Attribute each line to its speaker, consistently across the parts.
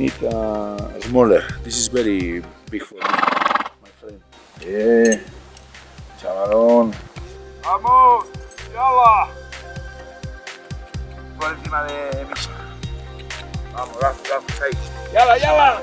Speaker 1: need smaller. This is very big for me, my friend. Yeah, chavalón. Vamos, yala. Por encima de Misha. Vamos, vamos ahí. Yala, yala.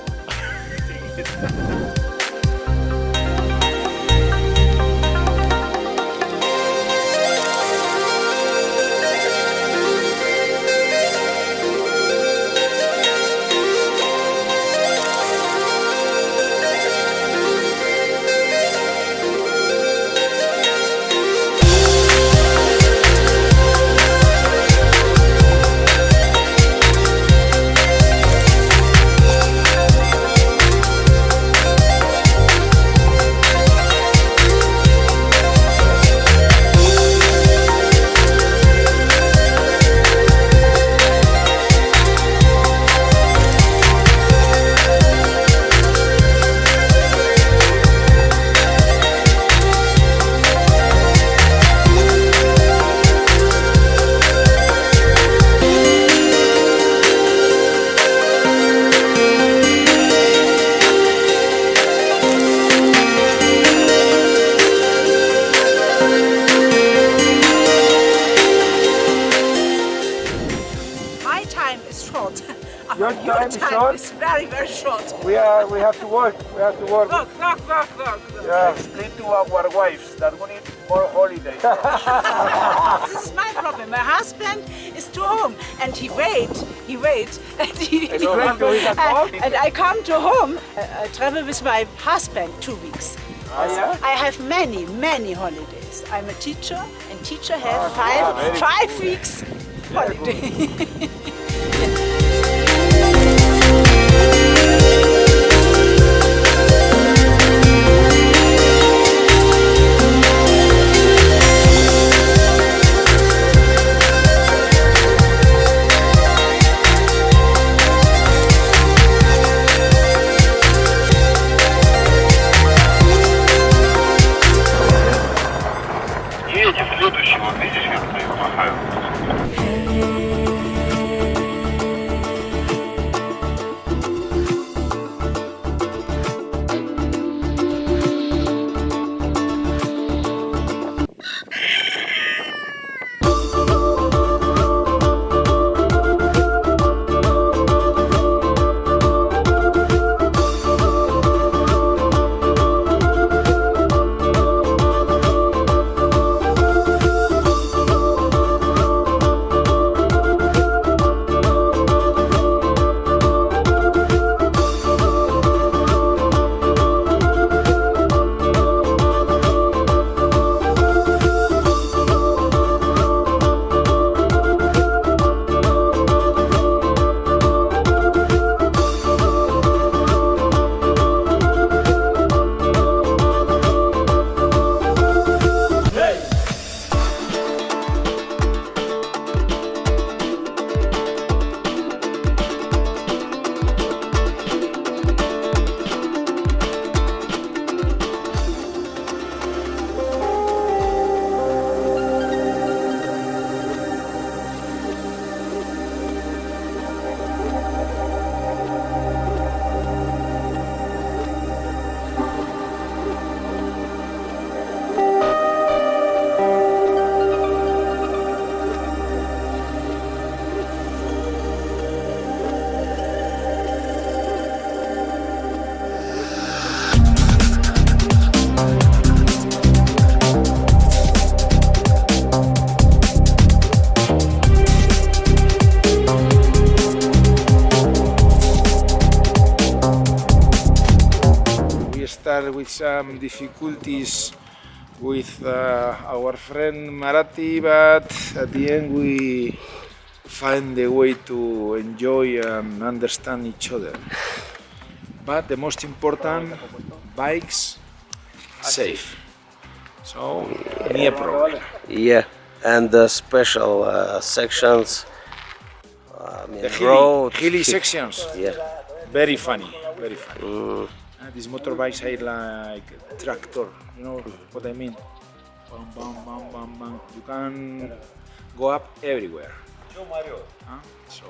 Speaker 2: Your time is very, very short.
Speaker 1: We have to work. We have to work.
Speaker 2: Look.
Speaker 1: Yeah. Explain to our wives that we need more holidays.
Speaker 2: This is my problem. My husband is to home and he waits, and I come to home. I travel with my husband 2 weeks.
Speaker 1: Yeah?
Speaker 2: I have many holidays. I'm a teacher, and teacher have five weeks holiday.
Speaker 1: With some difficulties with our friend Marathi, but at the end we find a way to enjoy and understand each other. But the most important, bikes safe. So, no problem.
Speaker 3: Yeah, and the special sections,
Speaker 1: The
Speaker 3: road.
Speaker 1: hilly sections.
Speaker 3: Yeah.
Speaker 1: Very funny, very funny. These motorbikes are like a tractor, you know what I mean? Bam, bam, bam, bam, bam. You can go up everywhere. So.